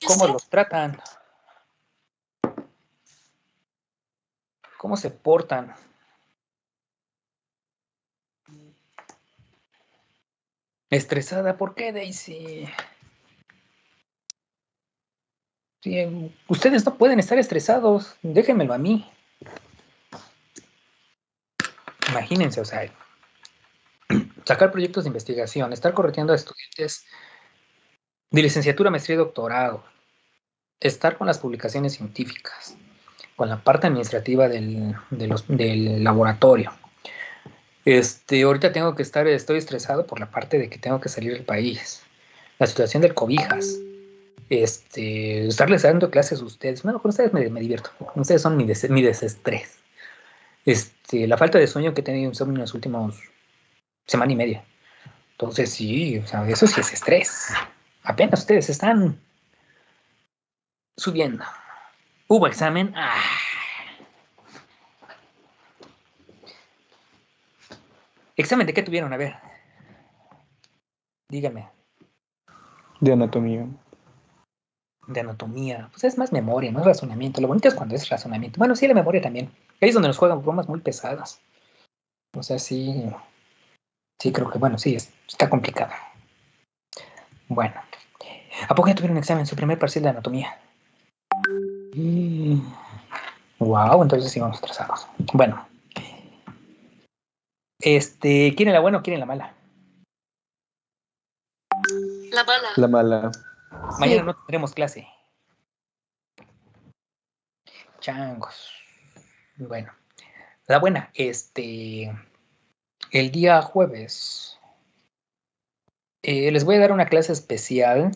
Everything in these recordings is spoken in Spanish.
cómo los tratan, cómo se portan. Estresada, ¿por qué, Daisy? Sí, ustedes no pueden estar estresados, déjenmelo a mí. Imagínense, o sea, sacar proyectos de investigación, estar correteando a estudiantes de licenciatura, maestría y doctorado, estar con las publicaciones científicas, con la parte administrativa del laboratorio. Ahorita tengo que estoy estresado por la parte de que tengo que salir del país. La situación del cobijas. Estarles dando clases a ustedes. Bueno, con ustedes me divierto. Ustedes son mi desestrés. La falta de sueño que he tenido en los últimos semana y media. Entonces sí, o sea, eso sí es estrés. Apenas ustedes están subiendo. Hubo examen. ¿Examen de qué tuvieron? A ver. Dígame. De anatomía. De anatomía. Pues es más memoria, no es razonamiento. Lo bonito es cuando es razonamiento. Bueno, sí, la memoria también. Ahí es donde nos juegan bromas muy pesadas. O sea, sí. Sí, creo que, bueno, sí, está complicado. Bueno. ¿A poco ya tuvieron un examen, su primer parcial de anatomía? Wow, entonces sí vamos atrasados. Bueno. ¿Quieren la buena o quieren la mala? La mala. La mala. Mañana no tendremos clase. Changos. Bueno. La buena, el día jueves les voy a dar una clase especial.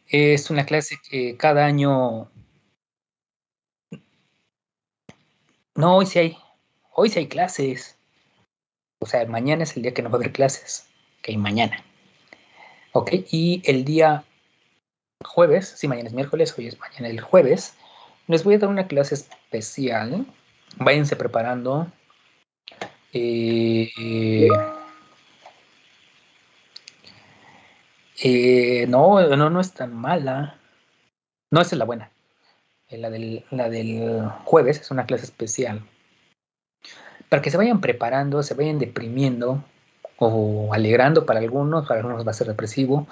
Es una clase que cada año... No, hoy sí hay clases. O sea, mañana es el día que no va a haber clases. Ok, mañana. Ok, y el día jueves, sí, mañana es miércoles, hoy es mañana el jueves, les voy a dar una clase especial. Váyanse preparando. No es tan mala. No, esa es la buena. La del jueves es una clase especial. Para que se vayan preparando, se vayan deprimiendo o alegrando para algunos va a ser depresivo.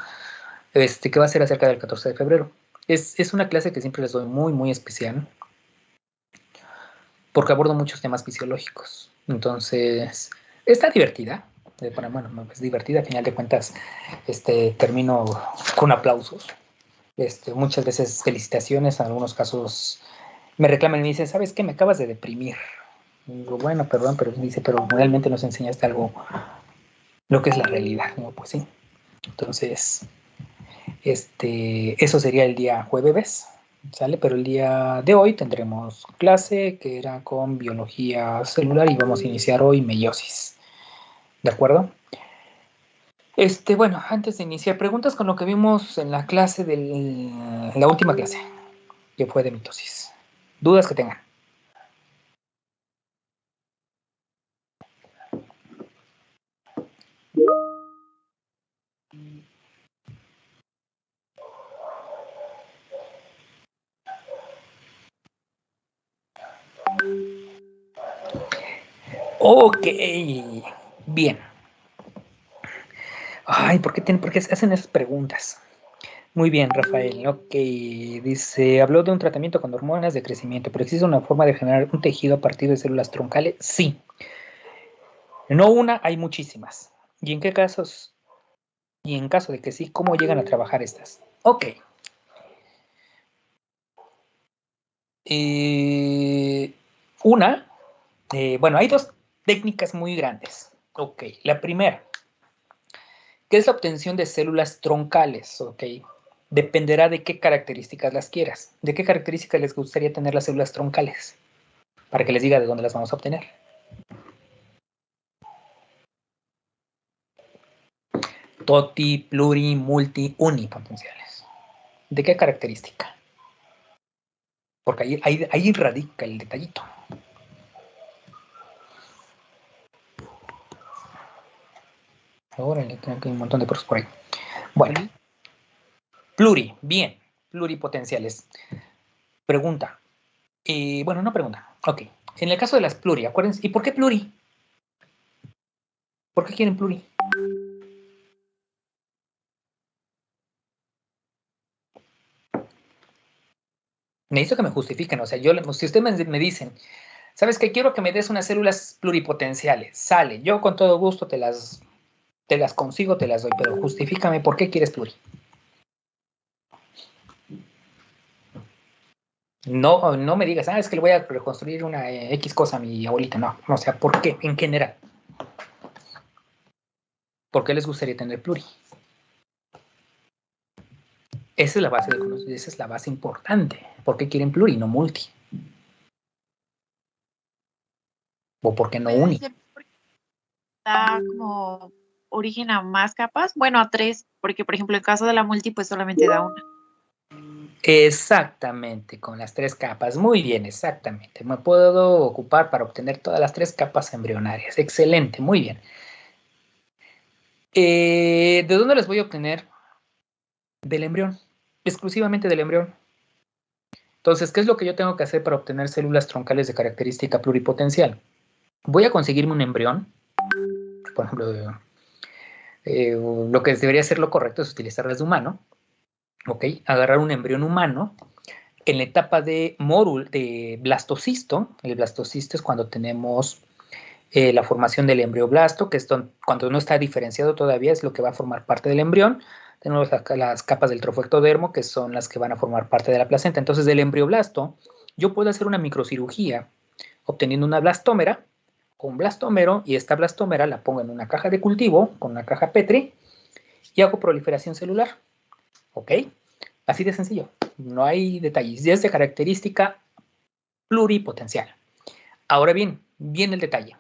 Que va a ser acerca del 14 de febrero. Es una clase que siempre les doy muy, muy especial porque abordo muchos temas fisiológicos. Entonces, está divertida. Bueno, es divertida, a final de cuentas, termino con aplausos. Muchas veces felicitaciones, en algunos casos me reclaman y me dicen, ¿sabes qué? Me acabas de deprimir. Y digo, bueno, perdón, pero dice, pero realmente nos enseñaste algo, lo que es la realidad. No, pues sí. Entonces, eso sería el día jueves, ¿sale? Pero el día de hoy tendremos clase que era con biología celular y vamos a iniciar hoy meiosis. ¿De acuerdo? Bueno, antes de iniciar, preguntas con lo que vimos en la clase la última clase, que fue de mitosis. ¿Dudas que tengan? Ok, bien. Ay, ¿por qué hacen esas preguntas? Muy bien, Rafael. Ok, dice, habló de un tratamiento con hormonas de crecimiento, pero ¿existe una forma de generar un tejido a partir de células troncales? Sí. No una, hay muchísimas. ¿Y en qué casos? Y en caso de que sí, ¿cómo llegan a trabajar estas? Ok. Bueno, hay dos técnicas muy grandes. Ok, la primera, que es la obtención de células troncales, ok. Dependerá de qué características las quieras. ¿De qué características les gustaría tener las células troncales? Para que les diga de dónde las vamos a obtener. Toti, pluri, multi, unipotenciales. ¿De qué característica? Porque ahí radica el detallito. Órale, tengo que un montón de pros por ahí. Bueno, Bien, pluripotenciales. Pregunta. Bueno, no pregunta. Ok. En el caso de las pluri, acuérdense. ¿Y por qué pluri? ¿Por qué quieren pluri? Necesito que me justifiquen. O sea, si ustedes me dicen, ¿sabes qué? Quiero que me des unas células pluripotenciales. Sale. Yo con todo gusto te las consigo, te las doy. Pero justifícame por qué quieres pluri. No me digas, es que le voy a reconstruir una X cosa a mi abuelita. No, o sea, ¿por qué? En general. ¿Por qué les gustaría tener pluri? Esa es la base de conocimiento, esa es la base importante. ¿Por qué quieren pluri, no multi? ¿O por qué no uni? Da como origen a más capas, bueno, a 3, porque por ejemplo en caso de la multi pues solamente da una. Exactamente, con las 3 capas. Muy bien, exactamente. Me puedo ocupar para obtener todas las 3 capas embrionarias. Excelente, muy bien. ¿De dónde las voy a obtener? Del embrión, exclusivamente del embrión. Entonces, ¿qué es lo que yo tengo que hacer para obtener células troncales de característica pluripotencial? Voy a conseguirme un embrión. Por ejemplo, lo que debería ser lo correcto es utilizarlas de humano. ¿Ok? Agarrar un embrión humano en la etapa de blastocisto. El blastocisto es cuando tenemos la formación del embrioblasto, que es cuando no está diferenciado todavía, es lo que va a formar parte del embrión. Tenemos las capas del trofectodermo, que son las que van a formar parte de la placenta. Entonces, del embrioblasto, yo puedo hacer una microcirugía obteniendo una blastómera o un blastómero, y esta blastómera la pongo en una caja de cultivo, con una caja Petri, y hago proliferación celular. ¿Ok? Así de sencillo. No hay detalles. Y es de característica pluripotencial. Ahora bien, viene el detalle.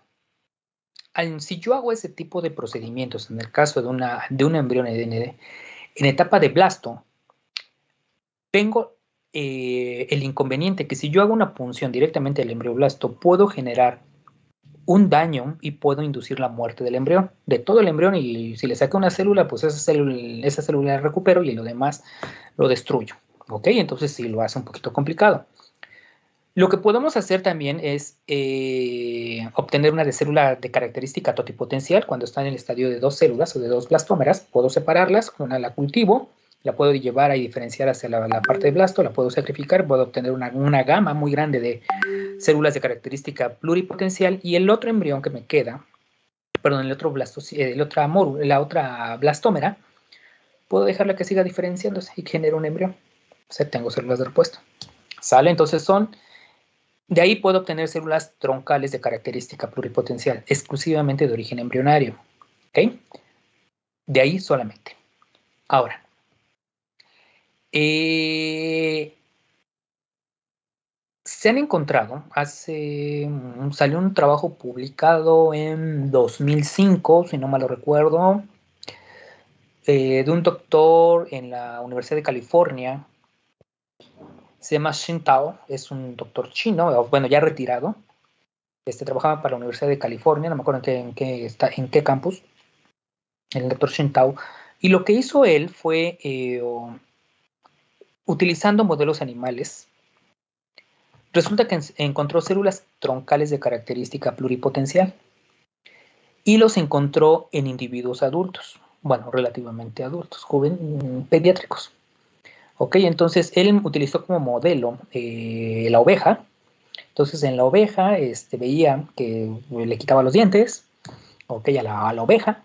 Si yo hago ese tipo de procedimientos en el caso de un embrión en etapa de blasto, tengo el inconveniente que si yo hago una punción directamente del embrioblasto, puedo generar un daño y puedo inducir la muerte del embrión, de todo el embrión, y si le saco una célula, pues esa célula la recupero y lo demás lo destruyo. ¿Ok? Entonces sí lo hace un poquito complicado. Lo que podemos hacer también es obtener una célula de característica totipotencial cuando está en el estadio de 2 células o de 2 blastómeras. Puedo separarlas, una la cultivo, la puedo llevar a diferenciar hacia la parte de blasto, la puedo sacrificar, puedo obtener una gama muy grande de células de característica pluripotencial, y el otro embrión que me queda, perdón, la otra blastómera, puedo dejarla que siga diferenciándose y genere un embrión. O sea, tengo células de repuesto. ¿Sale? Entonces de ahí puedo obtener células troncales de característica pluripotencial, exclusivamente de origen embrionario. ¿Ok? De ahí solamente. Ahora, se han encontrado, salió un trabajo publicado en 2005, si no mal lo recuerdo, de un doctor en la Universidad de California. Se llama Xin Tao, es un doctor chino, bueno, ya retirado. Trabajaba para la Universidad de California, no me acuerdo en qué campus, el doctor Xin Tao. Y lo que hizo él fue, utilizando modelos animales, resulta que encontró células troncales de característica pluripotencial y los encontró en individuos adultos, bueno, relativamente adultos, pediátricos. Ok, entonces él utilizó como modelo la oveja. Entonces en la oveja veía que le quitaba los dientes, ok, a la oveja,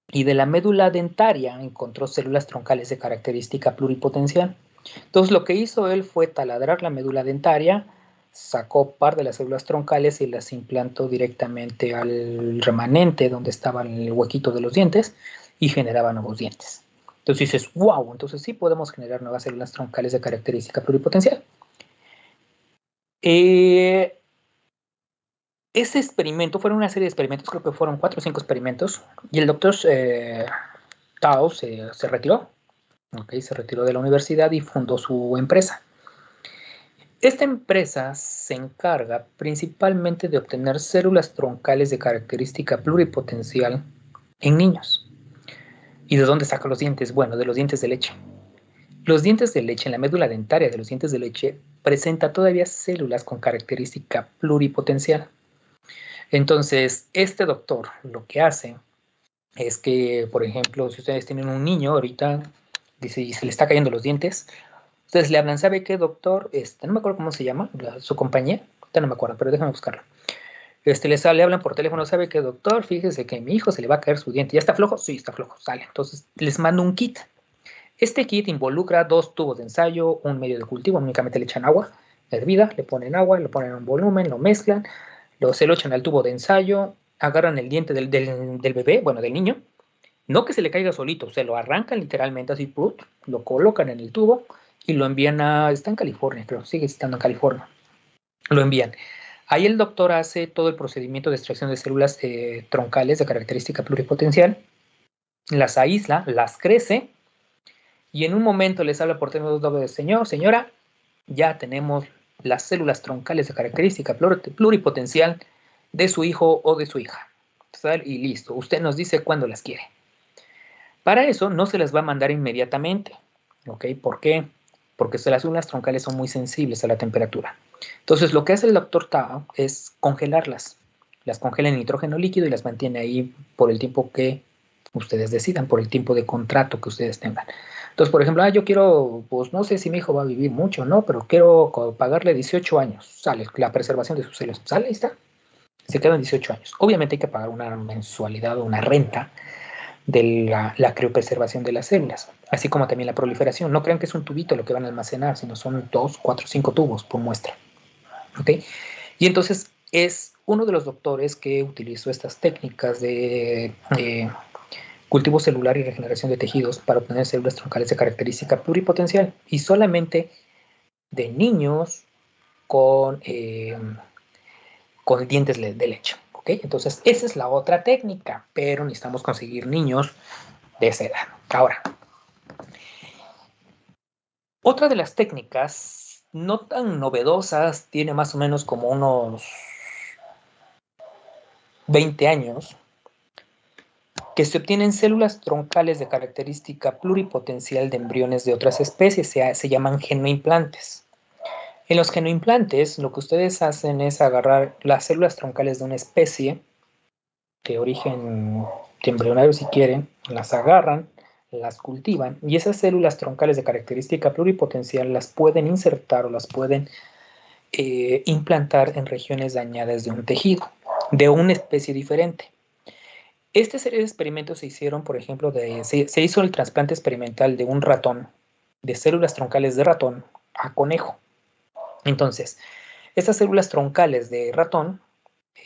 y de la médula dentaria encontró células troncales de característica pluripotencial. Entonces lo que hizo él fue taladrar la médula dentaria, sacó par de las células troncales y las implantó directamente al remanente donde estaba el huequito de los dientes y generaba nuevos dientes. Entonces dices, wow, entonces sí podemos generar nuevas células troncales de característica pluripotencial. Ese experimento, fueron una serie de experimentos, creo que fueron 4 o 5 experimentos, y el doctor Tao se retiró, ¿okay? Se retiró de la universidad y fundó su empresa. Esta empresa se encarga principalmente de obtener células troncales de característica pluripotencial en niños. ¿Y de dónde saca los dientes? Bueno, de los dientes de leche. Los dientes de leche, en la médula dentaria de los dientes de leche, presenta todavía células con característica pluripotencial. Entonces, este doctor lo que hace es que, por ejemplo, si ustedes tienen un niño ahorita, dice, y se le está cayendo los dientes, ustedes le hablan, ¿sabe qué, doctor? No me acuerdo cómo se llama, su compañía, ahorita no me acuerdo, pero déjame buscarlo. Le hablan por teléfono, ¿sabe qué, doctor? Fíjese que a mi hijo se le va a caer su diente. ¿Ya está flojo? Sí, está flojo, sale. Entonces, les mando un kit. Este kit involucra 2 tubos de ensayo, un medio de cultivo, únicamente le echan agua hervida, le ponen agua, lo ponen en un volumen, lo mezclan, se lo echan al tubo de ensayo, agarran el diente del bebé, bueno, del niño, no que se le caiga solito, se lo arrancan literalmente así, lo colocan en el tubo y lo envían está en California, creo, sigue estando en California, lo envían. Ahí el doctor hace todo el procedimiento de extracción de células troncales de característica pluripotencial, las aísla, las crece, y en un momento les habla por teléfono de señor, señora, ya tenemos las células troncales de característica pluripotencial de su hijo o de su hija. Y listo, usted nos dice cuándo las quiere. Para eso no se las va a mandar inmediatamente. ¿Ok? ¿Por qué? Porque las células troncales son muy sensibles a la temperatura. Entonces lo que hace el doctor Tao es congelarlas. Las congela en nitrógeno líquido y las mantiene ahí por el tiempo que ustedes decidan, por el tiempo de contrato que ustedes tengan. Entonces, por ejemplo, yo quiero, pues no sé si mi hijo va a vivir mucho, ¿no? Pero quiero pagarle 18 años. Sale la preservación de sus células. Sale, ahí está. Se quedan 18 años. Obviamente hay que pagar una mensualidad o una renta de la criopreservación de las células, así como también la proliferación. No crean que es un tubito lo que van a almacenar, sino son 2, 4, 5 tubos por muestra. ¿Ok? Y entonces es uno de los doctores que utilizó estas técnicas de cultivo celular y regeneración de tejidos para obtener células troncales de característica pluripotencial, y solamente de niños con dientes de leche. ¿Ok? Entonces esa es la otra técnica, pero necesitamos conseguir niños de esa edad. Ahora, otra de las técnicas no tan novedosas, tiene más o menos como unos 20 años, que se obtienen células troncales de característica pluripotencial de embriones de otras especies, se llaman genoimplantes. En los genoimplantes, lo que ustedes hacen es agarrar las células troncales de una especie de origen embrionario, si quieren, las agarran, las cultivan, y esas células troncales de característica pluripotencial las pueden insertar o las pueden implantar en regiones dañadas de un tejido, de una especie diferente. Esta serie de experimentos se hicieron, por ejemplo, se hizo el trasplante experimental de un ratón, de células troncales de ratón a conejo. Entonces, estas células troncales de ratón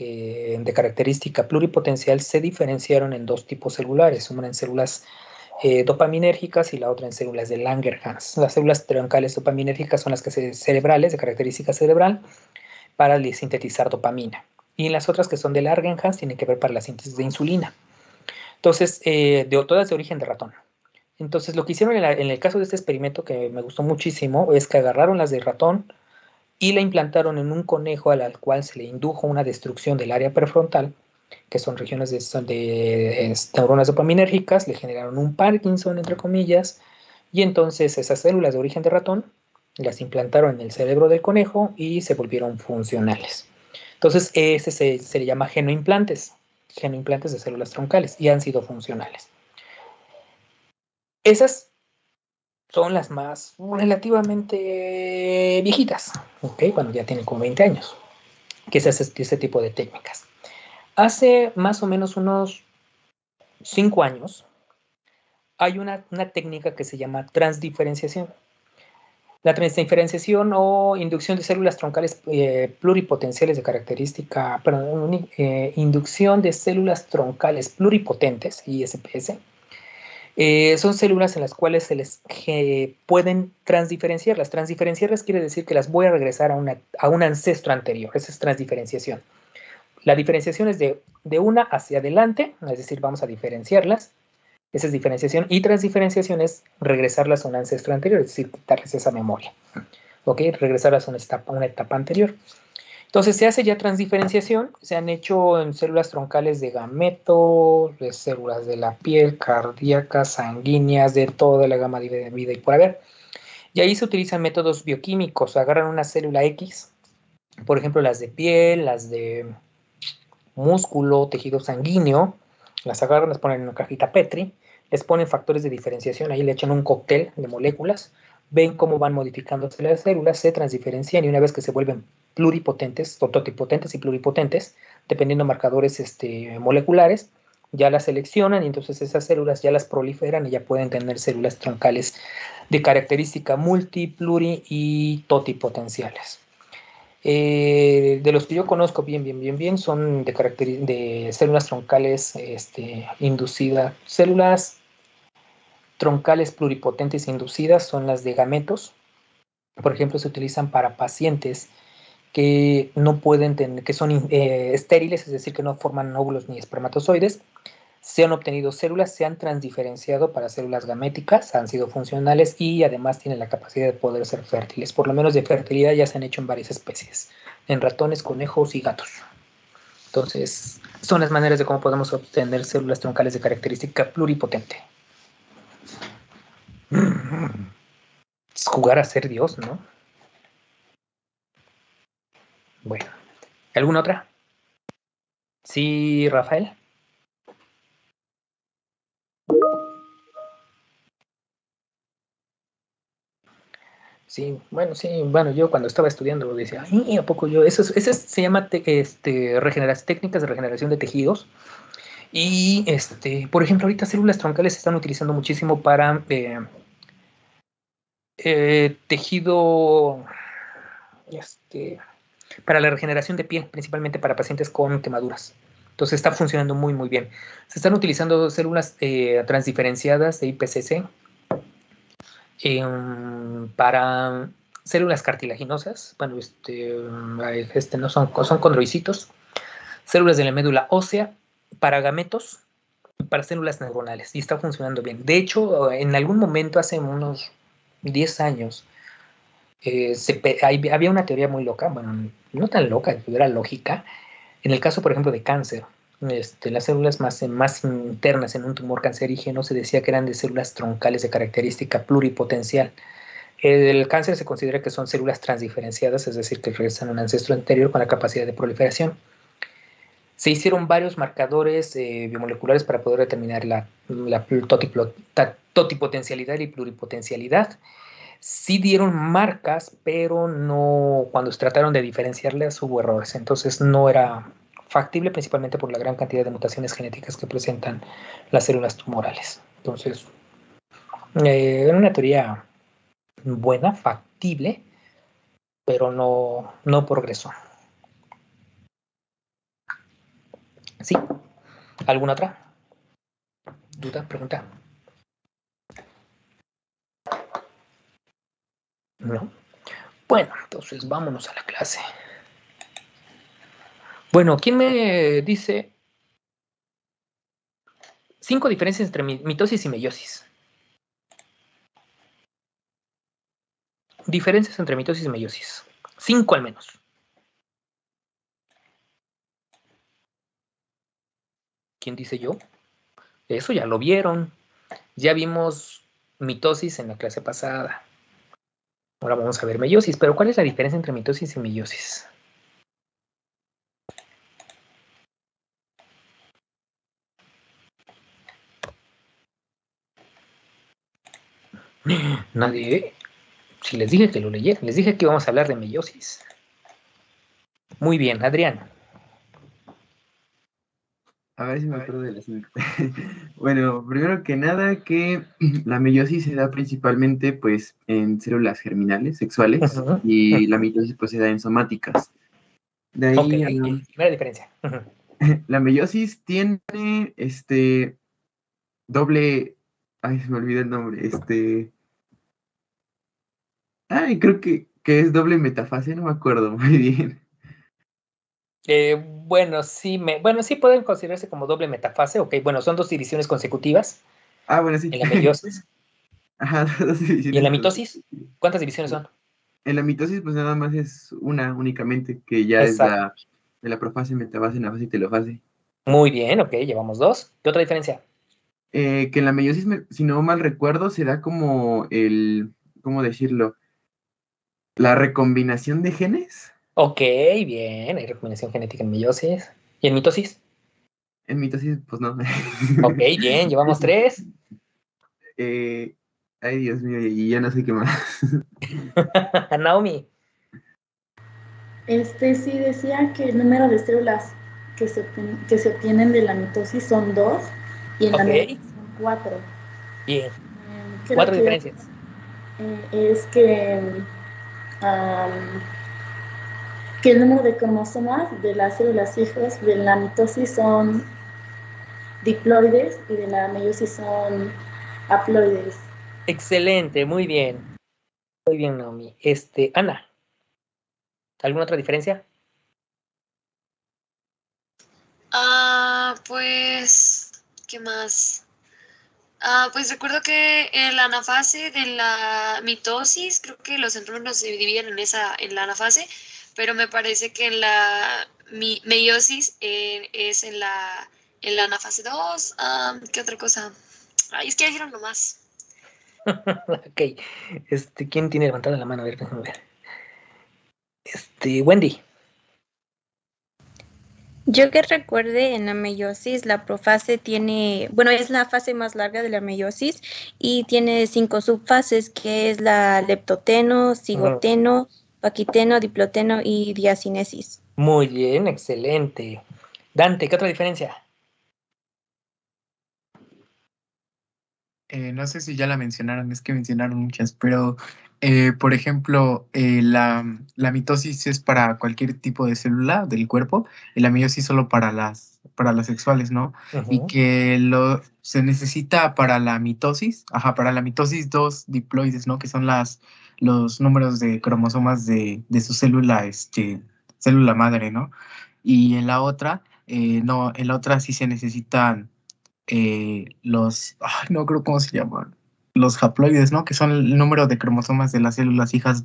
de característica pluripotencial se diferenciaron en 2 tipos celulares, una en células dopaminérgicas y la otra en células de Langerhans. Las células troncales dopaminérgicas son las que cerebrales, de característica cerebral, para sintetizar dopamina. Y las otras que son de Langerhans tienen que ver para la síntesis de insulina. Entonces, todas de origen de ratón. Entonces, lo que hicieron en el caso de este experimento, que me gustó muchísimo, es que agarraron las de ratón y la implantaron en un conejo al cual se le indujo una destrucción del área prefrontal, que son regiones de neuronas dopaminérgicas, le generaron un Parkinson, entre comillas, y entonces esas células de origen de ratón las implantaron en el cerebro del conejo y se volvieron funcionales. Entonces, ese se le llama genoimplantes de células troncales, y han sido funcionales. Esas son las más relativamente viejitas, ¿ok? Cuando ya tienen como 20 años, que es ese tipo de técnicas. Hace más o menos unos 5 años, hay una técnica que se llama transdiferenciación. La transdiferenciación o inducción de células troncales pluripotenciales de característica, perdón, inducción de células troncales pluripotentes, ISPS, son células en las cuales se les pueden transdiferenciarlas. Transdiferenciarlas quiere decir que las voy a regresar a un ancestro anterior. Esa es transdiferenciación. La diferenciación es de una hacia adelante, es decir, vamos a diferenciarlas. Esa es diferenciación, y transdiferenciación es regresarlas a un ancestro anterior, es decir, quitarles esa memoria. ¿Ok? Regresarlas a una etapa anterior. Entonces se hace ya transdiferenciación, se han hecho en células troncales de gametos, de células de la piel, cardíacas, sanguíneas, de toda la gama de vida y por haber. Y ahí se utilizan métodos bioquímicos, agarran una célula X, por ejemplo las de piel, las de músculo, tejido sanguíneo, las agarran, las ponen en una cajita Petri, les ponen factores de diferenciación, ahí le echan un cóctel de moléculas, ven cómo van modificándose las células, se transdiferencian y una vez que se vuelven pluripotentes, o totipotentes y pluripotentes, dependiendo de marcadores moleculares, ya las seleccionan y entonces esas células ya las proliferan y ya pueden tener células troncales de característica multi, pluri y totipotenciales. De los que yo conozco bien, son de células troncales inducidas. Células troncales pluripotentes inducidas son las de gametos. Por ejemplo, se utilizan para pacientes que no pueden tener, que son estériles, es decir, que no forman óvulos ni espermatozoides. Se han obtenido células, se han transdiferenciado para células gaméticas, han sido funcionales y además tienen la capacidad de poder ser fértiles. Por lo menos de fertilidad ya se han hecho en varias especies, en ratones, conejos y gatos. Entonces, son las maneras de cómo podemos obtener células troncales de característica pluripotente. Es jugar a ser Dios, ¿no? Bueno, ¿alguna otra? Sí, Rafael. Sí, bueno, yo cuando estaba estudiando decía, ¿a poco yo? Eso se llama técnicas de regeneración de tejidos. Y, por ejemplo, ahorita células troncales se están utilizando muchísimo para tejido, para la regeneración de piel, principalmente para pacientes con quemaduras. Entonces está funcionando muy, muy bien. Se están utilizando células transdiferenciadas de IPCC para células cartilaginosas. Bueno, no son condrocitos. Células de la médula ósea para gametos, para células neuronales, y está funcionando bien. De hecho, en algún momento, hace unos 10 años, había una teoría muy loca, bueno, no tan loca, era lógica, en el caso, por ejemplo, de cáncer. Las células más internas en un tumor cancerígeno se decía que eran de células troncales de característica pluripotencial. El cáncer se considera que son células transdiferenciadas, es decir, que regresan a un ancestro anterior con la capacidad de proliferación. Se hicieron varios marcadores biomoleculares para poder determinar la totipotencialidad y pluripotencialidad. Sí dieron marcas, pero no, cuando se trataron de diferenciarlas hubo errores. Entonces no era factible, principalmente por la gran cantidad de mutaciones genéticas que presentan las células tumorales. Entonces, era una teoría buena, factible, pero no progresó. ¿Sí? ¿Alguna otra duda, pregunta? ¿No? Bueno, entonces vámonos a la clase. Bueno, ¿quién me dice 5 diferencias entre mitosis y meiosis? Diferencias entre mitosis y meiosis. 5 al menos. ¿Quién dice yo? Eso ya lo vieron. Ya vimos mitosis en la clase pasada. Ahora vamos a ver meiosis. Pero ¿cuál es la diferencia entre mitosis y meiosis? Nadie. Si les dije que lo leyeran, les dije que íbamos a hablar de meiosis. Muy bien, Adrián. A ver si me acuerdo de las 5. Bueno, primero que nada, que la meiosis se da principalmente pues en células germinales, sexuales, y la mitosis pues se da en somáticas. De ahí, primera diferencia. La meiosis tiene doble, ay, se me olvidó el nombre, creo que es doble metafase, no me acuerdo muy bien. Bueno, sí pueden considerarse como doble metafase. Ok, bueno, son 2 divisiones consecutivas. Bueno, sí. En la meiosis. Ajá, 2 divisiones. ¿Y en la mitosis? ¿Cuántas divisiones son? En la mitosis, pues nada más es una únicamente, que ya es Exacto. de la profase, metafase, anafase y telofase. Muy bien, ok, llevamos 2. ¿Qué otra diferencia? Que en la meiosis, si no mal recuerdo, se da como ¿cómo decirlo? La recombinación de genes. Ok, bien, hay recombinación genética en meiosis. ¿Y en mitosis? En mitosis, pues no. Ok, bien, llevamos 3. Eh, Ay, Dios mío, y ya no sé qué más. Naomi. Sí decía que el número de células que se obtienen de la mitosis son 2 y en la Ok, meiosis son 4. bien. Creo 4 que diferencias. es am, que el número de cromosomas de las células hijas de la mitosis son diploides y de la meiosis son haploides. Excelente, muy bien. Muy bien, Naomi. Ana, ¿alguna otra diferencia? Pues, ¿qué más? Pues recuerdo que en la anafase de la mitosis, creo que los centrómeros se dividen en la anafase, pero me parece que en la meiosis es en la anafase 2. ¿Qué otra cosa? Ay, es que ya dijeron nomás. Ok. ¿Quién tiene levantada la mano? A ver, déjame ver. Wendy. Yo que recuerde, en la meiosis la profase tiene, bueno, es la fase más larga de la meiosis y tiene 5 subfases, que es la leptoteno, cigoteno, paquiteno, diploteno y diacinesis. Muy bien, excelente. Dante, ¿qué otra diferencia? No sé si ya la mencionaron, es que mencionaron muchas, pero por ejemplo, la mitosis es para cualquier tipo de célula del cuerpo y la meiosis solo para las sexuales, ¿no? Y Ujú. que se necesita para la mitosis 2 diploides, ¿no? Que son los números de cromosomas de su célula, célula madre, ¿no? Y en la otra, no, en la otra sí se necesitan no creo cómo se llaman, los haploides, ¿no? Que son el número de cromosomas de las células hijas.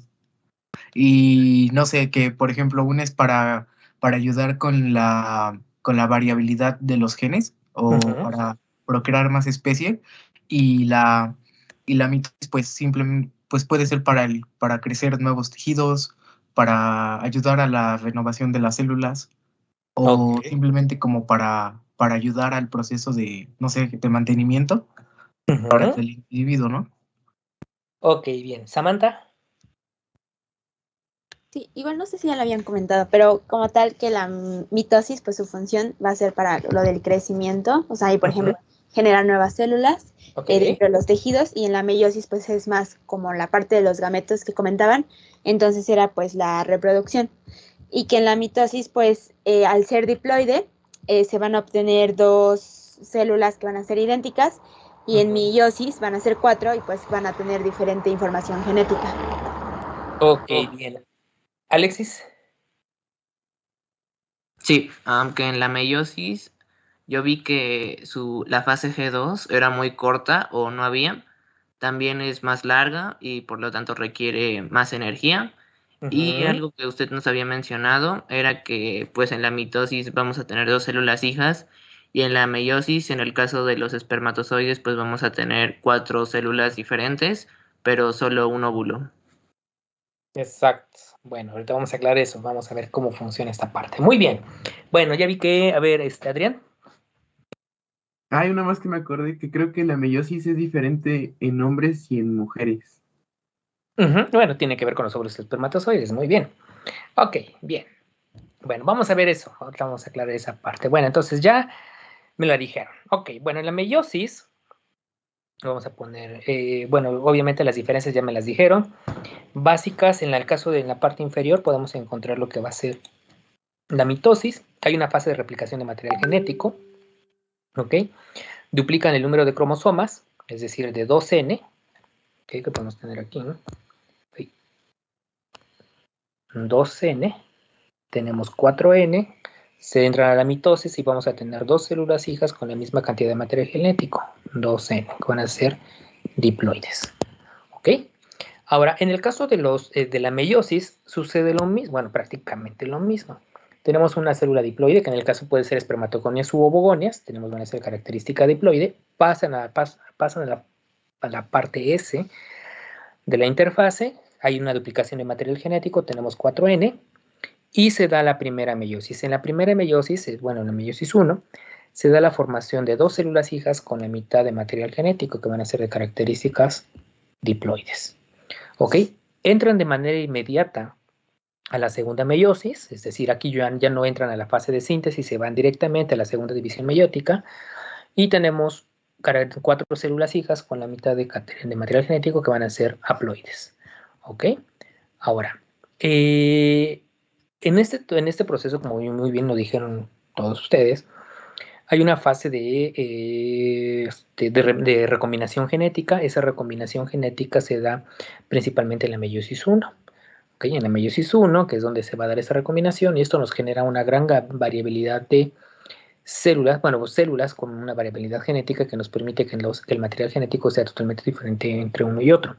Y no sé, que por ejemplo, una es para ayudar con la variabilidad de los genes o Ujú. para procrear más especie. Y la mitosis, pues simplemente pues puede ser para crecer nuevos tejidos, para ayudar a la renovación de las células Ok. o simplemente como para ayudar al proceso de, no sé, de mantenimiento para Ujú. el individuo, ¿no? Ok, bien. Samantha. Sí, igual no sé si ya lo habían comentado, pero como tal que la mitosis, pues su función va a ser para lo del crecimiento, o sea, ahí por Ujú. ejemplo, generar nuevas células Ok. dentro de los tejidos y en la meiosis pues es más como la parte de los gametos que comentaban, entonces era pues la reproducción. Y que en la mitosis pues al ser diploide se van a obtener 2 células que van a ser idénticas y en Ujú. meiosis van a ser 4 y pues van a tener diferente información genética. Ok, bien. Alexis. Sí, aunque en la meiosis yo vi que la fase G2 era muy corta o no había, también es más larga y por lo tanto requiere más energía. Y Ujú. algo que usted nos había mencionado era que pues en la mitosis vamos a tener 2 células hijas y en la meiosis, en el caso de los espermatozoides, pues vamos a tener 4 células diferentes, pero solo un óvulo. Exacto. Bueno, ahorita vamos a aclarar eso. Vamos a ver cómo funciona esta parte. Muy bien. Bueno, ya vi que, a ver, Adrián. Hay una más que me acordé que creo que la meiosis es diferente en hombres y en mujeres. Ujú. Bueno, tiene que ver con los óvulos espermatozoides. Muy bien. Ok, bien. Bueno, vamos a ver eso. Ahorita vamos a aclarar esa parte. Bueno, entonces ya me la dijeron. Ok, bueno, en la meiosis, vamos a poner, bueno, obviamente las diferencias ya me las dijeron. Básicas, en el caso de la parte inferior, podemos encontrar lo que va a ser la mitosis. Hay una fase de replicación de material genético. Ok, duplican el número de cromosomas, es decir, de 2N. Ok, que podemos tener aquí, ¿no? Ok, 2N. Tenemos 4N, se entran a la mitosis y vamos a tener 2 células hijas con la misma cantidad de material genético, 2N, que van a ser diploides. ¿Ok? Ahora, en el caso de la meiosis, sucede lo mismo, bueno, prácticamente lo mismo. Tenemos una célula diploide, que en el caso puede ser espermatogonias u ovogonias, tenemos una característica diploide, pasan a la parte S de la interfase, hay una duplicación de material genético, tenemos 4N, y se da la primera meiosis. En la primera meiosis, bueno, en la meiosis 1, se da la formación de 2 células hijas con la mitad de material genético, que van a ser de características diploides. ¿Ok? Entran de manera inmediata a la segunda meiosis, es decir, aquí ya no entran a la fase de síntesis, se van directamente a la segunda división meiótica, y tenemos 4 células hijas con la mitad de material genético que van a ser haploides. ¿Ok? Ahora, en este proceso, como muy bien lo dijeron todos ustedes, hay una fase de recombinación genética. Esa recombinación genética se da principalmente en la meiosis 1. ¿Okay? En la meiosis 1, que es donde se va a dar esa recombinación, y esto nos genera una gran variabilidad de células, bueno, células con una variabilidad genética que nos permite que el material genético sea totalmente diferente entre uno y otro.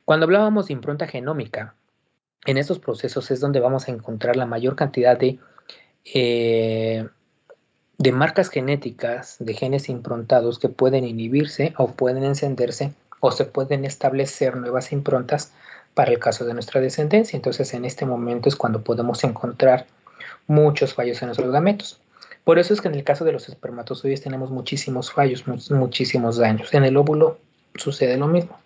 Cuando hablábamos de impronta genómica, en estos procesos es donde vamos a encontrar la mayor cantidad de marcas genéticas, de genes improntados que pueden inhibirse o pueden encenderse o se pueden establecer nuevas improntas para el caso de nuestra descendencia. Entonces, en este momento es cuando podemos encontrar muchos fallos en nuestros gametos. Por eso es que en el caso de los espermatozoides tenemos muchísimos fallos, muchísimos daños. En el óvulo sucede lo mismo.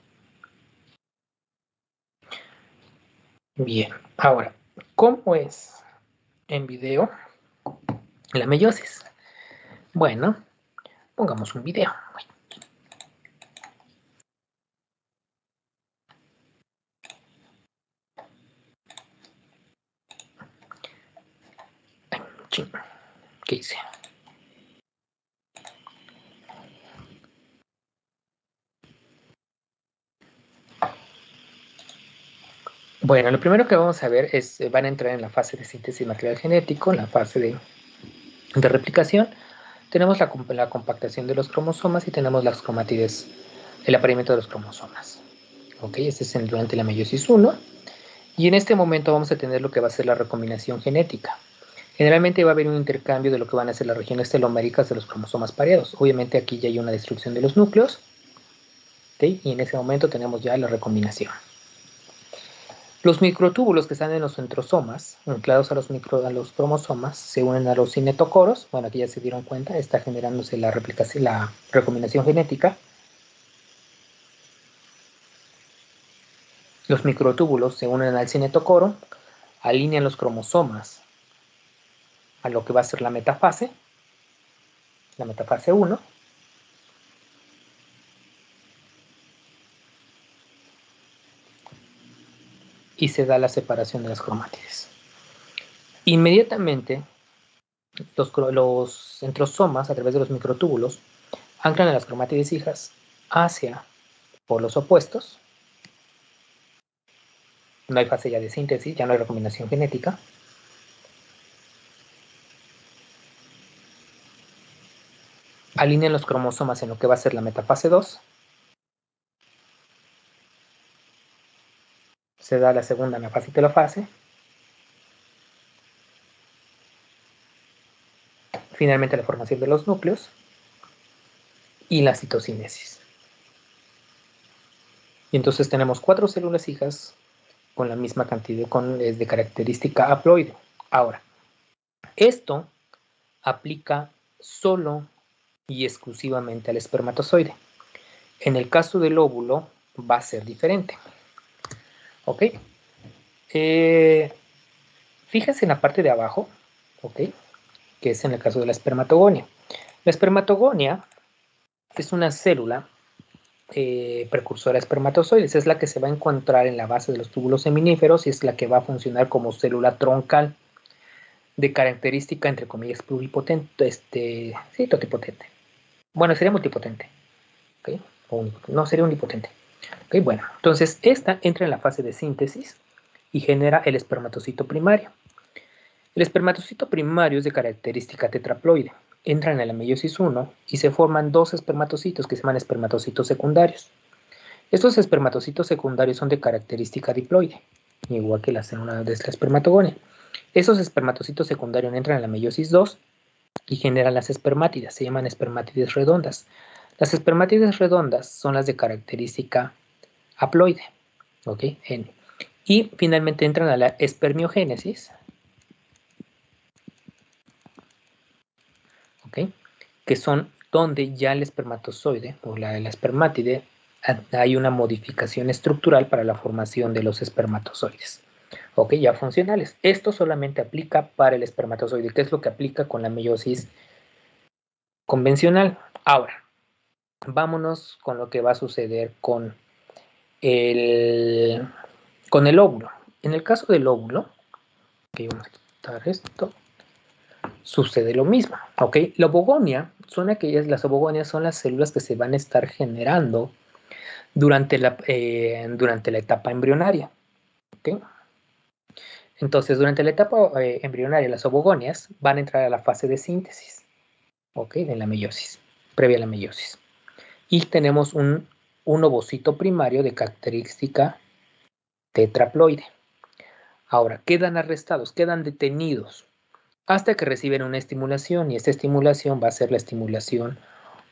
Bien, ahora, ¿cómo es en video la meiosis? Bueno, pongamos un video. ¿Qué hice? Bueno, lo primero que vamos a ver es, van a entrar en la fase de síntesis de material genético, en la fase de replicación. Tenemos la compactación de los cromosomas y tenemos las cromatides, el apareamiento de los cromosomas. Ok, este es durante la meiosis 1. Y en este momento vamos a tener lo que va a ser la recombinación genética. Generalmente va a haber un intercambio de lo que van a ser las regiones teloméricas de los cromosomas pareados. Obviamente aquí ya hay una destrucción de los núcleos. ¿Okay? Y en ese momento tenemos ya la recombinación. Los microtúbulos que están en los centrosomas, anclados a los cromosomas, se unen a los cinetocoros. Bueno, aquí ya se dieron cuenta, está generándose la recombinación genética. Los microtúbulos se unen al cinetocoro, alinean los cromosomas a lo que va a ser la metafase 1. Y se da la separación de las cromátides. Inmediatamente, los centrosomas, a través de los microtúbulos, anclan a las cromátides hijas hacia polos opuestos. No hay fase ya de síntesis, ya no hay recombinación genética. Alinean los cromosomas en lo que va a ser la metafase 2. Se da la segunda anafase y telofase. Finalmente la formación de los núcleos y la citocinesis. Y entonces tenemos 4 células hijas con la misma cantidad, de característica haploide. Ahora, esto aplica solo y exclusivamente al espermatozoide. En el caso del óvulo va a ser diferente. ¿Ok? Fíjense en la parte de abajo, ¿ok? Que es en el caso de la espermatogonia. La espermatogonia es una célula precursora de espermatozoides. Es la que se va a encontrar en la base de los túbulos seminíferos y es la que va a funcionar como célula troncal de característica, entre comillas, pluripotente. Sí, totipotente. Bueno, sería multipotente. ¿Okay? No, sería unipotente. ¿Okay? Bueno, entonces esta entra en la fase de síntesis y genera el espermatocito primario. El espermatocito primario es de característica tetraploide. Entran en la meiosis 1 y se forman 2 espermatocitos que se llaman espermatocitos secundarios. Estos espermatocitos secundarios son de característica diploide, igual que la célula de la espermatogonia. Esos espermatocitos secundarios entran en la meiosis 2 y generan las espermátidas, se llaman espermátides redondas. Las espermátides redondas son las de característica haploide, ¿ok? N. Y finalmente entran a la espermiogénesis, ¿ok? Que son donde ya el espermatozoide o la espermátide hay una modificación estructural para la formación de los espermatozoides, ¿ok? Ya funcionales. Esto solamente aplica para el espermatozoide, que es lo que aplica con la meiosis convencional. Ahora, vámonos con lo que va a suceder con el óvulo. En el caso del óvulo, ok, vamos a quitar esto, sucede lo mismo, ¿ok? La ovogonia las ovogonias son las células que se van a estar generando durante la etapa embrionaria, ¿ok? Entonces, durante la etapa embrionaria, las ovogonias van a entrar a la fase de síntesis, ¿ok? De la meiosis, previa a la meiosis. Y tenemos un ovocito primario de característica tetraploide. Ahora, quedan arrestados, quedan detenidos hasta que reciben una estimulación, y esta estimulación va a ser la estimulación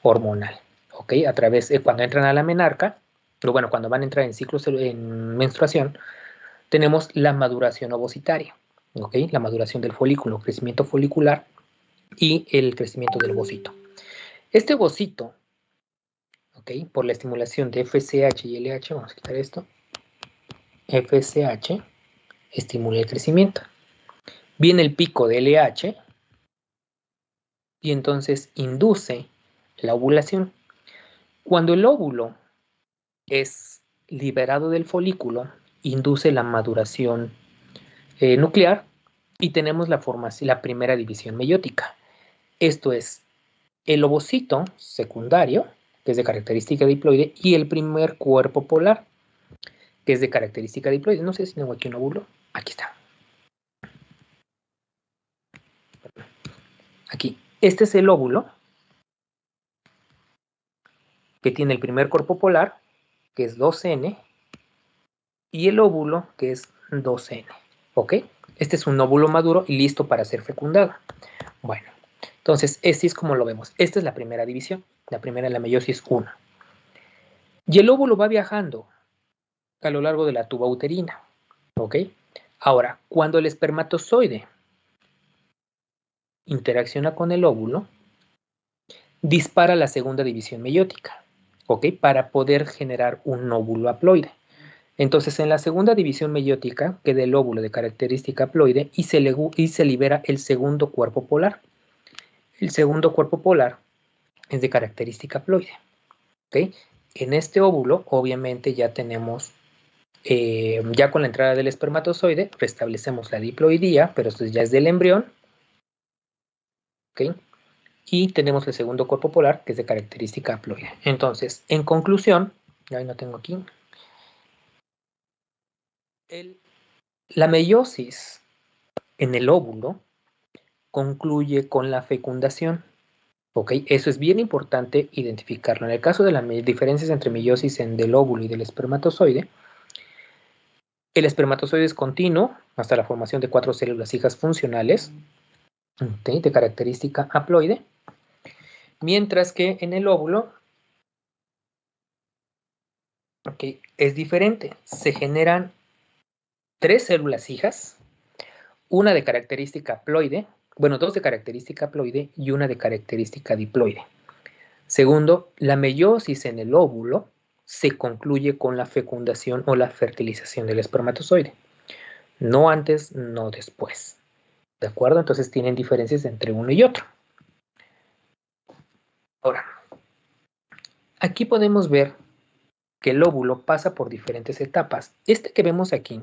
hormonal, ¿ok? A través, cuando entran a la menarca, pero bueno, cuando van a entrar en ciclos en menstruación, tenemos la maduración ovocitaria, ¿ok? La maduración del folículo, crecimiento folicular y el crecimiento del ovocito. Este ovocito, ¿ok? Por la estimulación de FSH y LH, vamos a quitar esto, FSH estimula el crecimiento. Viene el pico de LH y entonces induce la ovulación. Cuando el óvulo es liberado del folículo, induce la maduración nuclear y tenemos la primera división meiótica. Esto es el ovocito secundario, que es de característica diploide, y el primer cuerpo polar, que es de característica diploide. No sé si tengo aquí un óvulo. Aquí está. Aquí. Este es el óvulo que tiene el primer cuerpo polar, que es 2N, y el óvulo, que es 2N. ¿Ok? Este es un óvulo maduro y listo para ser fecundado. Bueno, entonces, este es como lo vemos. Esta es la primera división, la primera en la meiosis 1. Y el óvulo va viajando a lo largo de la tuba uterina. ¿Ok? Ahora, cuando el espermatozoide interacciona con el óvulo, dispara la segunda división meiótica, ¿ok? Para poder generar un óvulo haploide. Entonces, en la segunda división meiótica queda el óvulo de característica haploide y se libera el segundo cuerpo polar. El segundo cuerpo polar es de característica haploide, ¿ok? En este óvulo, obviamente, ya tenemos, ya con la entrada del espermatozoide, restablecemos la diploidía, pero esto ya es del embrión, ¿ok? Y tenemos el segundo cuerpo polar, que es de característica haploide. Entonces, en conclusión, ahí no tengo aquí, la meiosis en el óvulo concluye con la fecundación. ¿Ok? Eso es bien importante identificarlo. En el caso de las diferencias entre meiosis del óvulo y del espermatozoide, el espermatozoide es continuo hasta la formación de 4 células hijas funcionales, ¿okay? De característica haploide, mientras que en el óvulo, ¿okay? Es diferente. Se generan 3 células hijas, una de característica haploide, bueno, 2 de característica haploide y una de característica diploide. Segundo, la meiosis en el óvulo se concluye con la fecundación o la fertilización del espermatozoide. No antes, no después. ¿De acuerdo? Entonces tienen diferencias entre uno y otro. Ahora, aquí podemos ver que el óvulo pasa por diferentes etapas. Este que vemos aquí,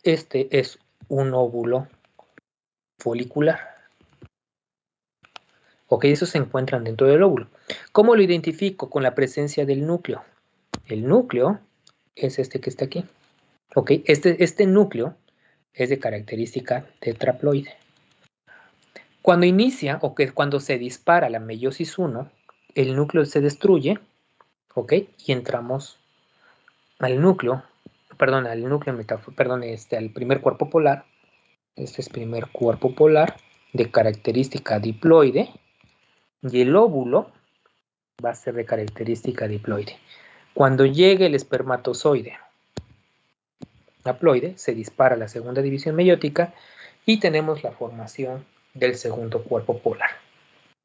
este es un óvulo folicular. Ok, esos se encuentran dentro del óvulo. ¿Cómo lo identifico? Con la presencia del núcleo. El núcleo es este que está aquí. Ok, este núcleo es de característica tetraploide. Cuando inicia, o que cuando se dispara la meiosis 1, el núcleo se destruye, ¿ok? Y entramos al núcleo, perdón, al primer cuerpo polar. Este es primer cuerpo polar de característica diploide, y el óvulo va a ser de característica diploide. Cuando llegue el espermatozoide haploide, se dispara la segunda división meiótica y tenemos la formación del segundo cuerpo polar.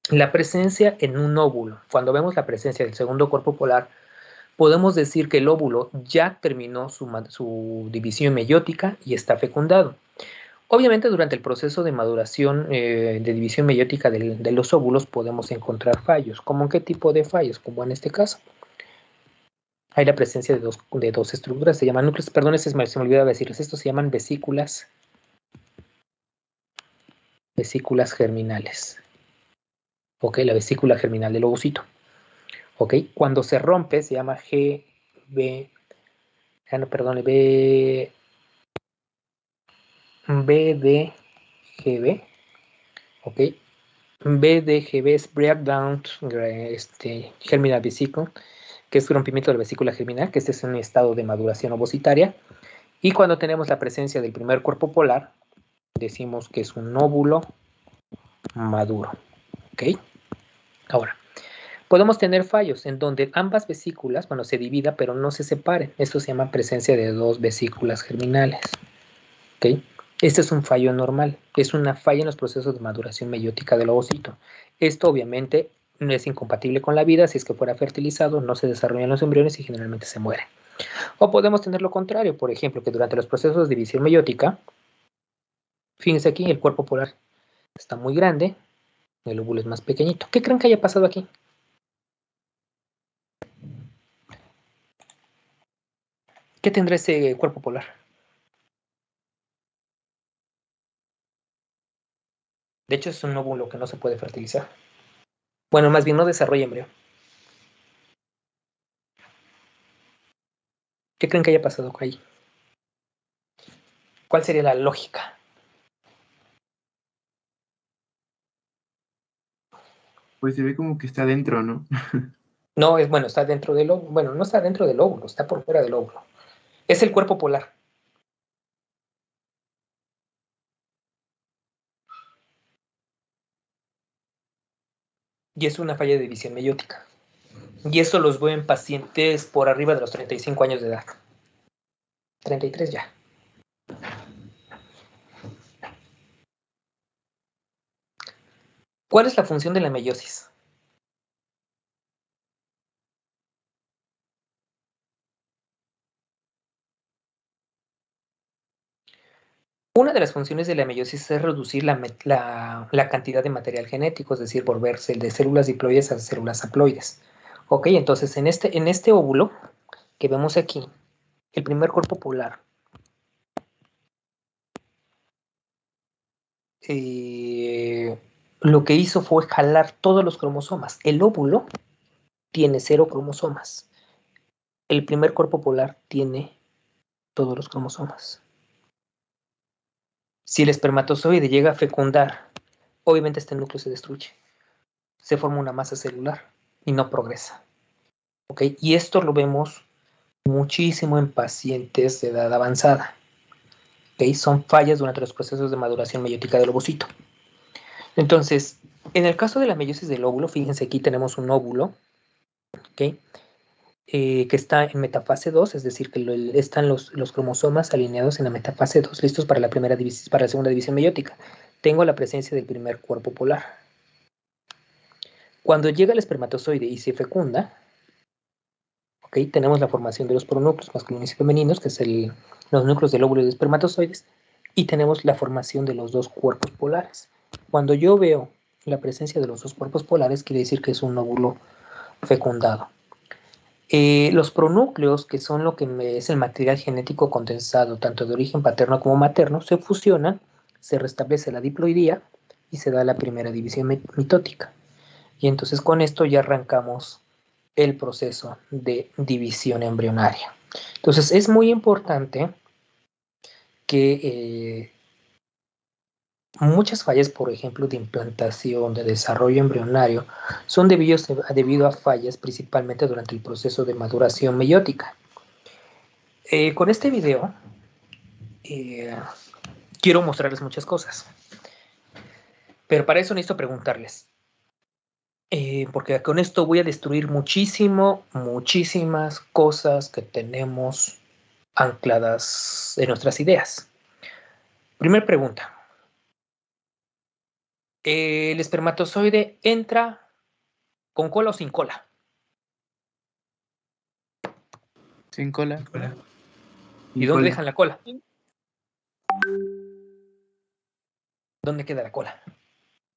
La presencia en un óvulo, cuando vemos la presencia del segundo cuerpo polar, podemos decir que el óvulo ya terminó su división meiótica y está fecundado. Obviamente, durante el proceso de maduración de división meiótica de los óvulos podemos encontrar fallos. ¿Cómo en qué tipo de fallos? Como en este caso. Hay la presencia de dos estructuras, se llaman núcleos, perdón, se me olvidaba decirles, estos se llaman vesículas germinales. Ok, la vesícula germinal del ovocito. Ok, cuando se rompe se llama BDGB. Ok, BDGB es breakdown germinal vesicle, que es rompimiento de la vesícula germinal, que este es un estado de maduración ovocitaria. Y cuando tenemos la presencia del primer cuerpo polar, decimos que es un óvulo maduro. ¿Ok? Ahora, podemos tener fallos en donde ambas vesículas, se divida, pero no se separen. Esto se llama presencia de dos vesículas germinales. ¿Ok? Este es un fallo normal. Es una falla en los procesos de maduración meiótica del ovocito. Esto obviamente no es incompatible con la vida. Si es que fuera fertilizado, no se desarrollan los embriones y generalmente se mueren. O podemos tener lo contrario, por ejemplo, que durante los procesos de división meiótica, fíjense aquí, el cuerpo polar está muy grande, el óvulo es más pequeñito. ¿Qué creen que haya pasado aquí? ¿Qué tendrá ese cuerpo polar? De hecho, es un óvulo que no se puede fertilizar. Bueno, más bien no desarrolla embrión. ¿Qué creen que haya pasado ahí? ¿Cuál sería la lógica? Pues se ve como que está dentro, ¿no? No, está dentro del óvulo. Bueno, no está dentro del óvulo, está por fuera del óvulo. Es el cuerpo polar. Y es una falla de división meiótica. Y eso los veo en pacientes por arriba de los 35 años de edad. 33 ya. ¿Cuál es la función de la meiosis? Una de las funciones de la meiosis es reducir la cantidad de material genético, es decir, volverse de células diploides a células haploides. Ok, entonces en este óvulo que vemos aquí, el primer cuerpo polar lo que hizo fue jalar todos los cromosomas. El óvulo tiene 0 cromosomas. El primer cuerpo polar tiene todos los cromosomas. Si el espermatozoide llega a fecundar, obviamente este núcleo se destruye. Se forma una masa celular y no progresa. ¿Ok? Y esto lo vemos muchísimo en pacientes de edad avanzada. ¿Ok? Son fallas durante los procesos de maduración meiótica del ovocito. Entonces, en el caso de la meiosis del óvulo, fíjense aquí tenemos un óvulo, ¿ok? Que está en metafase 2, es decir, que están los cromosomas alineados en la metafase 2, listos para la segunda división meiótica. Tengo la presencia del primer cuerpo polar. Cuando llega el espermatozoide y se fecunda, ¿ok? Tenemos la formación de los pronúcleos masculinos y femeninos, que es los núcleos del óvulo y de espermatozoides, y tenemos la formación de los dos cuerpos polares. Cuando yo veo la presencia de los dos cuerpos polares, quiere decir que es un óvulo fecundado. Los pronúcleos, que son lo que es el material genético condensado, tanto de origen paterno como materno, se fusionan, se restablece la diploidía y se da la primera división mitótica. Y entonces con esto ya arrancamos el proceso de división embrionaria. Entonces es muy importante que muchas fallas, por ejemplo, de implantación, de desarrollo embrionario, son debido a fallas principalmente durante el proceso de maduración meiótica. Con este video quiero mostrarles muchas cosas, pero para eso necesito preguntarles, porque con esto voy a destruir muchísimas cosas que tenemos ancladas en nuestras ideas. Primera pregunta. ¿El espermatozoide entra con cola o sin cola? Sin cola. ¿Y dónde dejan la cola? ¿Dónde queda la cola?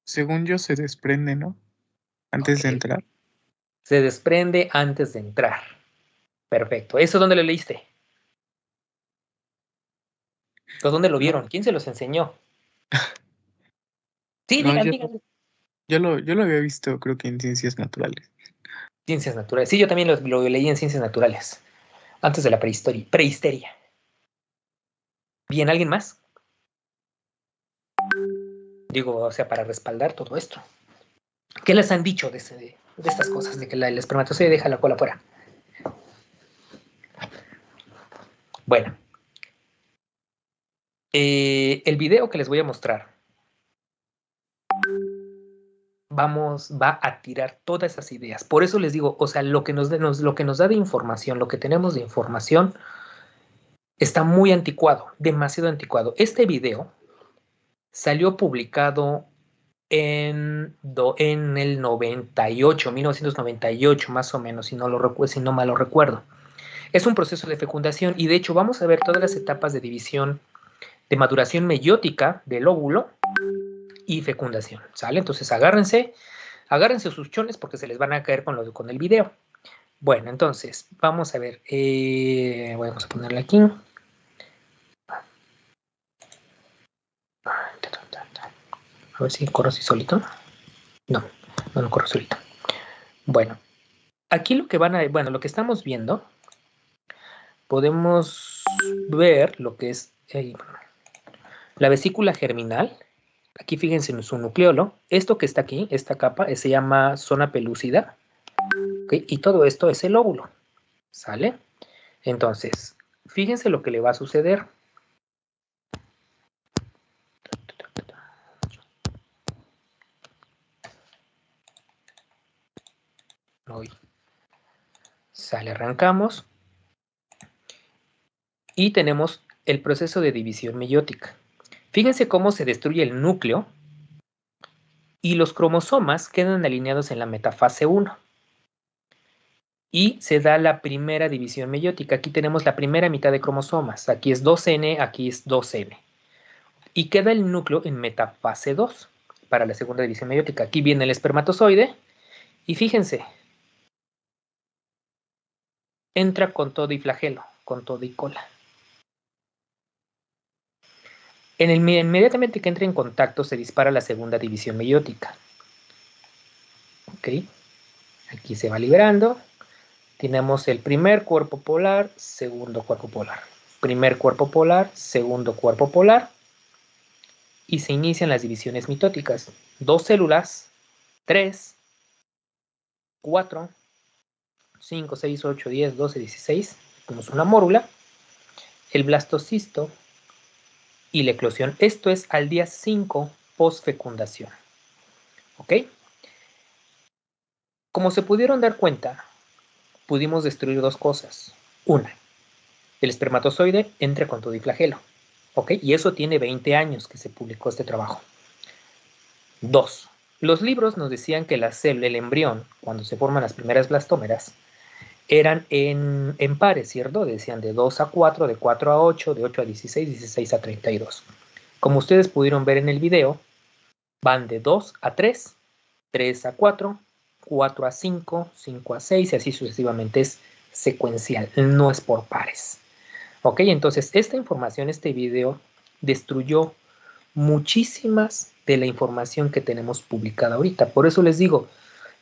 Según yo se desprende, ¿no? Antes de entrar. Se desprende antes de entrar. Perfecto. ¿Eso dónde lo leíste? ¿O dónde lo vieron? ¿Quién se los enseñó? Sí, No, digan. Yo lo había visto, creo que en Ciencias Naturales. Ciencias naturales. Sí, yo también lo leí en Ciencias Naturales. Antes de la prehisteria. Bien, ¿alguien más? Digo, o sea, para respaldar todo esto. ¿Qué les han dicho de estas cosas? De que el espermatozoide deja la cola fuera. Bueno. El video que les voy a mostrar va a tirar todas esas ideas. Por eso les digo, o sea, lo que nos da de información, lo que tenemos de información, está muy anticuado, demasiado anticuado. Este video salió publicado en el 98, 1998 más o menos, si no mal lo recuerdo. Es un proceso de fecundación y de hecho vamos a ver todas las etapas de división, de maduración meiótica del óvulo y fecundación, ¿sale? Entonces agárrense sus chones porque se les van a caer con el video. Bueno, entonces, vamos a ver. Vamos a ponerle aquí. A ver si corro así solito. No corro solito. Bueno, aquí lo que estamos viendo, podemos ver lo que es la vesícula germinal. Aquí fíjense en su nucleolo. Esto que está aquí, esta capa, se llama zona pelúcida. ¿Okay? Y todo esto es el óvulo. ¿Sale? Entonces, fíjense lo que le va a suceder. Sale, arrancamos. Y tenemos el proceso de división meiótica. Fíjense cómo se destruye el núcleo y los cromosomas quedan alineados en la metafase 1. Y se da la primera división meiótica. Aquí tenemos la primera mitad de cromosomas. Aquí es 2N, aquí es 2M. Y queda el núcleo en metafase 2 para la segunda división meiótica. Aquí viene el espermatozoide. Y fíjense, entra con todo y flagelo, con todo y cola. Inmediatamente que entre en contacto se dispara la segunda división meiótica. ¿Ok? Aquí se va liberando. Tenemos el primer cuerpo polar, segundo cuerpo polar. Primer cuerpo polar, segundo cuerpo polar. Y se inician las divisiones mitóticas. 2 células, 3, 4, 5, 6, 8, 10, 12, 16. Tenemos una mórula. El blastocisto y la eclosión. Esto es al día 5 post-fecundación. ¿Ok? Como se pudieron dar cuenta, pudimos destruir dos cosas. Una, el espermatozoide entra con todo y flagelo. ¿Ok? Y eso tiene 20 años que se publicó este trabajo. 2, los libros nos decían que la célula, el embrión, cuando se forman las primeras blastómeras, eran en pares, ¿cierto? Decían de 2 a 4, de 4 a 8, de 8 a 16, 16 a 32. Como ustedes pudieron ver en el video, van de 2 a 3, 3 a 4, 4 a 5, 5 a 6 y así sucesivamente. Es secuencial, no es por pares. Ok, entonces esta información, este video, destruyó muchísimas de la información que tenemos publicada ahorita. Por eso les digo,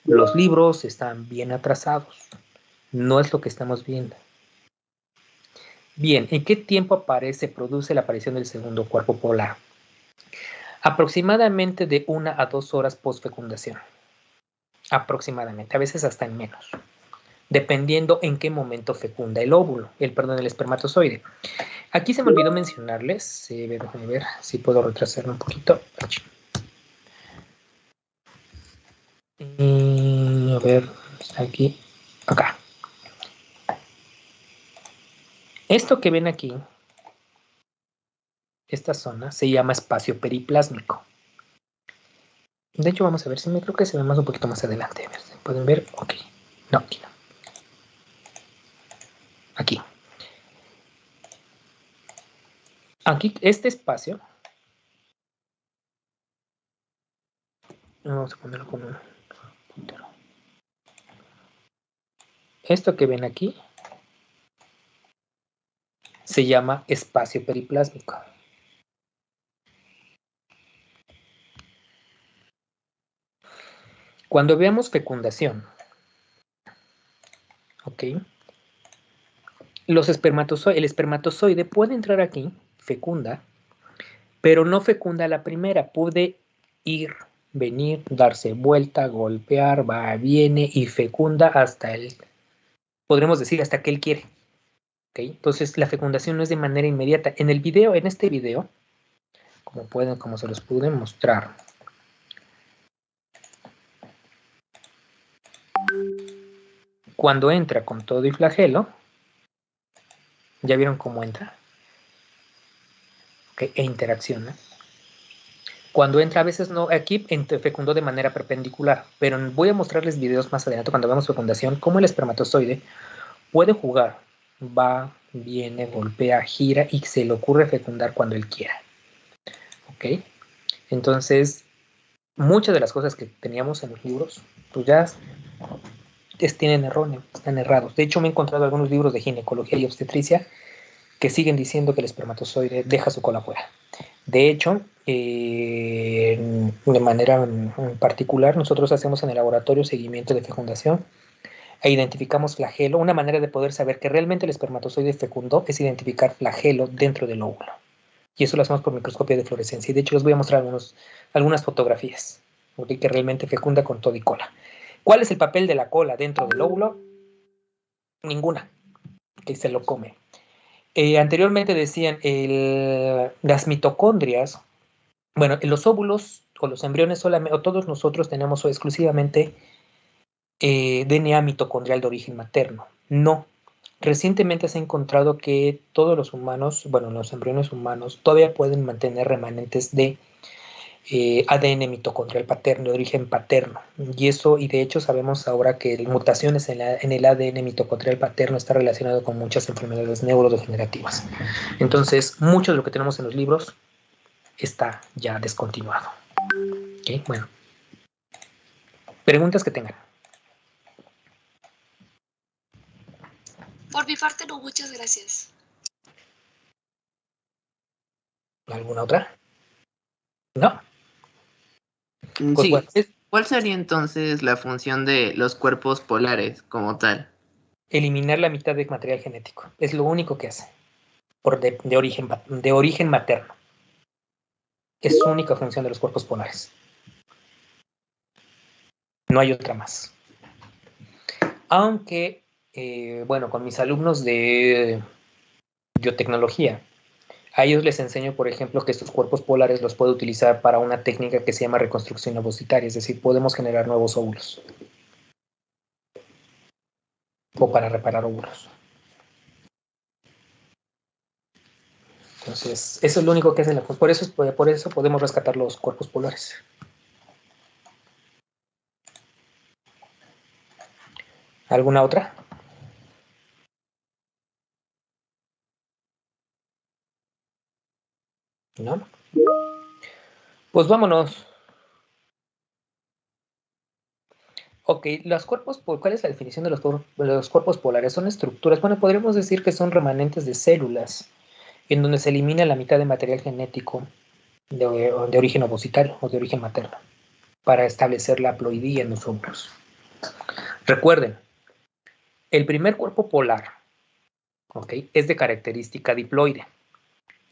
los libros están bien atrasados. No es lo que estamos viendo. Bien, ¿en qué tiempo produce la aparición del segundo cuerpo polar? Aproximadamente de 1 a 2 horas postfecundación. Aproximadamente, a veces hasta en menos. Dependiendo en qué momento fecunda el óvulo, el espermatozoide. Aquí se me olvidó mencionarles, déjenme ver si puedo retrasarlo un poquito. A ver, está aquí, acá. Esto que ven aquí, esta zona, se llama espacio periplásmico. De hecho, vamos a ver si me creo que se ve más un poquito más adelante. A ver, ¿se pueden ver? Ok. No, aquí no. Aquí. Aquí, este espacio. Vamos a ponerlo con un puntero. Esto que ven aquí se llama espacio periplásmico. Cuando veamos fecundación, ¿ok? El espermatozoide puede entrar aquí, fecunda, pero no fecunda la primera, puede ir, venir, darse vuelta, golpear, va, viene y fecunda hasta él, podremos decir hasta que él quiere. ¿Okay? Entonces la fecundación no es de manera inmediata. En este video, como se los pude mostrar, cuando entra con todo y flagelo, ¿ya vieron cómo entra? ¿Okay? E interacciona. Cuando entra, a veces no, aquí fecundó de manera perpendicular, pero voy a mostrarles videos más adelante cuando veamos fecundación, cómo el espermatozoide puede jugar, va, viene, golpea, gira y se le ocurre fecundar cuando él quiera. ¿Ok? Entonces, muchas de las cosas que teníamos en los libros, pues ya tienen erróneo, están errados. De hecho, me he encontrado algunos libros de ginecología y obstetricia que siguen diciendo que el espermatozoide deja su cola fuera. De hecho, de manera particular, nosotros hacemos en el laboratorio seguimiento de fecundación e identificamos flagelo. Una manera de poder saber que realmente el espermatozoide fecundó es identificar flagelo dentro del óvulo. Y eso lo hacemos por microscopía de fluorescencia. Y de hecho les voy a mostrar algunas fotografías, ¿okay? Que realmente fecunda con todo y cola. ¿Cuál es el papel de la cola dentro del óvulo? Ninguna, que se lo come. Anteriormente decían las mitocondrias. Bueno, los óvulos o los embriones solamente, o todos nosotros tenemos exclusivamente DNA mitocondrial de origen materno. No. Recientemente se ha encontrado que todos los humanos, bueno, los embriones humanos, todavía pueden mantener remanentes de ADN mitocondrial paterno, de origen paterno. Y de hecho sabemos ahora que mutaciones en el ADN mitocondrial paterno está relacionado con muchas enfermedades neurodegenerativas. Entonces, mucho de lo que tenemos en los libros está ya descontinuado. ¿Okay? Bueno. Preguntas que tengan. Por mi parte, no, muchas gracias. ¿Alguna otra? ¿No? Pues sí. Bueno, ¿cuál sería entonces la función de los cuerpos polares como tal? Eliminar la mitad de material genético. Es lo único que hace. De origen materno. Es su única función de los cuerpos polares. No hay otra más. Aunque, bueno, con mis alumnos de biotecnología, a ellos les enseño, por ejemplo, que estos cuerpos polares los puedo utilizar para una técnica que se llama reconstrucción ovocitaria, es decir, podemos generar nuevos óvulos. O para reparar óvulos. Entonces, eso es lo único que hace por eso podemos rescatar los cuerpos polares. ¿Alguna otra? ¿No? Pues vámonos. Ok, ¿cuál es la definición de los cuerpos polares? Son estructuras, bueno, podríamos decir que son remanentes de células en donde se elimina la mitad de material genético de origen ovocitario o de origen materno para establecer la haploidía en los óvulos. Recuerden, el primer cuerpo polar, ¿okay? Es de característica diploide.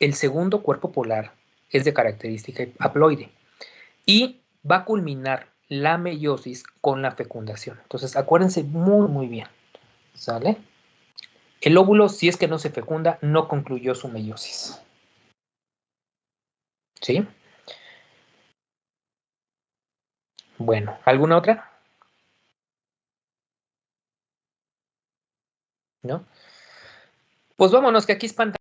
El segundo cuerpo polar es de característica haploide. Y va a culminar la meiosis con la fecundación. Entonces, acuérdense muy bien. ¿Sale? El óvulo, si es que no se fecunda, no concluyó su meiosis. ¿Sí? Bueno, ¿alguna otra? ¿No? Pues vámonos, que aquí espanta.